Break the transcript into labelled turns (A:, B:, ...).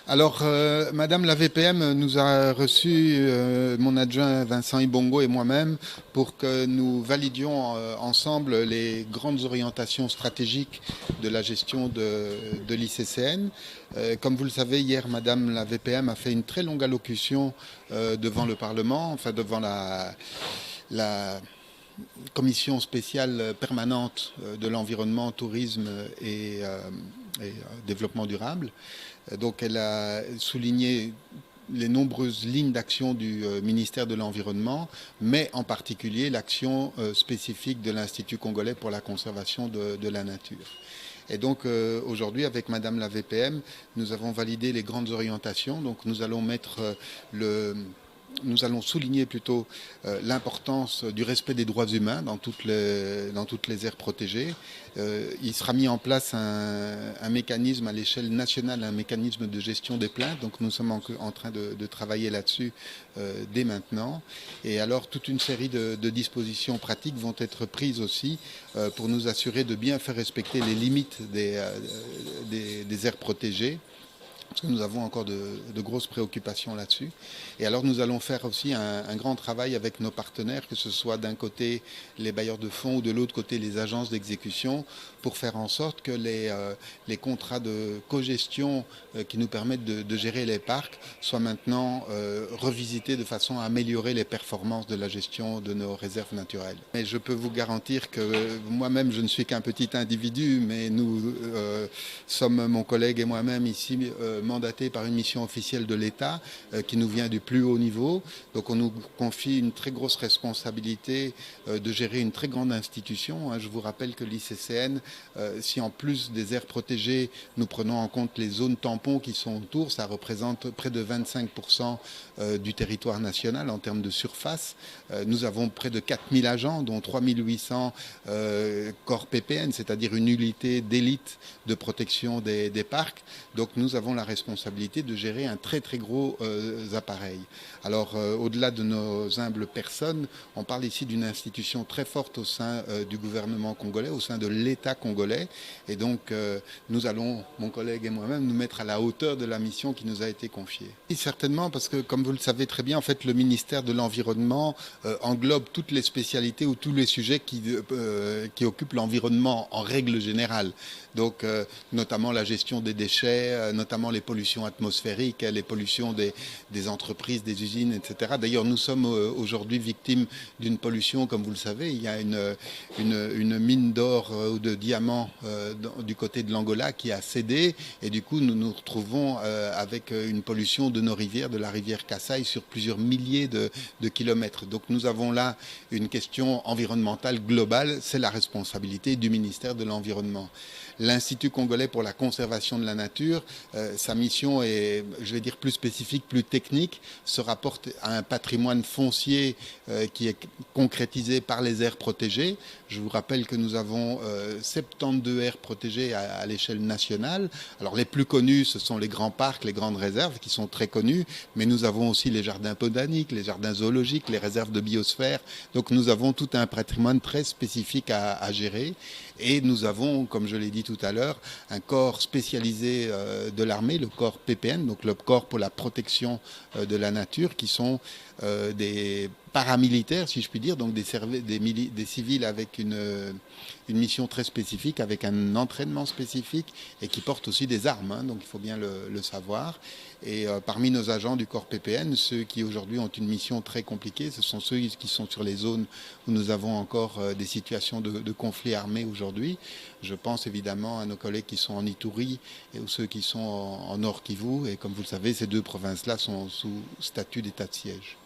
A: Alors, Madame la VPM nous a reçu, mon adjoint Vincent Ibongo et moi-même, pour que nous validions ensemble les grandes orientations stratégiques de la gestion de l'ICCN. Comme vous le savez, hier, Madame la VPM a fait une très longue allocution devant le Parlement, enfin devant la commission spéciale permanente de l'environnement, tourisme et développement durable. Donc elle a souligné les nombreuses lignes d'action du ministère de l'Environnement, mais en particulier l'action spécifique de l'Institut congolais pour la conservation de la nature. Et donc aujourd'hui, avec Madame la VPM, nous avons validé les grandes orientations. Donc nous allons souligner plutôt l'importance du respect des droits humains dans toutes les aires protégées. Il sera mis en place un mécanisme à l'échelle nationale, un mécanisme de gestion des plaintes. Donc nous sommes en train de travailler là-dessus dès maintenant. Et alors toute une série de dispositions pratiques vont être prises aussi pour nous assurer de bien faire respecter les limites des aires protégées, parce que nous avons encore de grosses préoccupations là-dessus. Et alors nous allons faire aussi un grand travail avec nos partenaires, que ce soit d'un côté les bailleurs de fonds ou de l'autre côté les agences d'exécution, pour faire en sorte que les contrats de cogestion qui nous permettent de gérer les parcs soient maintenant revisités de façon à améliorer les performances de la gestion de nos réserves naturelles. Mais je peux vous garantir que moi-même, je ne suis qu'un petit individu, mais nous sommes, mon collègue et moi-même, ici mandatés par une mission officielle de l'État qui nous vient du plus haut niveau. Donc on nous confie une très grosse responsabilité de gérer une très grande institution. Je vous rappelle que l'ICCN, si en plus des aires protégées, nous prenons en compte les zones tampons qui sont autour, ça représente près de 25% du territoire national en termes de surface. Nous avons près de 4000 agents, dont 3800 corps PPN, c'est-à-dire une unité d'élite de protection des parcs. Donc nous avons la responsabilité de gérer un très très gros appareil. Alors au-delà de nos humbles personnes, on parle ici d'une institution très forte au sein du gouvernement congolais, au sein de l'État congolais. Et donc nous allons, mon collègue et moi-même, nous mettre à la hauteur de la mission qui nous a été confiée. Et certainement parce que, comme vous le savez très bien, en fait, le ministère de l'Environnement englobe toutes les spécialités ou tous les sujets qui occupent l'environnement en règle générale. Donc notamment la gestion des déchets, notamment les pollutions atmosphériques, les pollutions des entreprises, des usines, etc. D'ailleurs, nous sommes aujourd'hui victimes d'une pollution, comme vous le savez. Il y a une mine d'or ou de diamants du côté de l'Angola qui a cédé, et du coup nous nous retrouvons avec une pollution de nos rivières, de la rivière Kasaï, sur plusieurs milliers de kilomètres. Donc nous avons là une question environnementale globale, c'est la responsabilité du ministère de l'Environnement. L'Institut congolais pour la conservation de la nature, sa mission est, je vais dire, plus spécifique, plus technique, se rapporte à un patrimoine foncier qui est concrétisé par les aires protégées. Je vous rappelle que nous avons 72 aires protégées à l'échelle nationale. Alors les plus connus, ce sont les grands parcs, les grandes réserves qui sont très connus, mais nous avons aussi les jardins botaniques, les jardins zoologiques, les réserves de biosphère. Donc nous avons tout un patrimoine très spécifique à gérer. Et nous avons, comme je l'ai dit tout à l'heure, un corps spécialisé de l'armée, le corps PPN, donc le corps pour la protection de la nature, qui sont des paramilitaires, si je puis dire, donc des civils avec une mission très spécifique, avec un entraînement spécifique et qui portent aussi des armes, donc il faut bien le savoir. Et parmi nos agents du corps PPN, ceux qui aujourd'hui ont une mission très compliquée, ce sont ceux qui sont sur les zones où nous avons encore des situations de conflits armés aujourd'hui. Je pense évidemment à nos collègues qui sont en Ituri et ou ceux qui sont en Nord Kivu. Et comme vous le savez, ces deux provinces-là sont sous statut d'état de siège.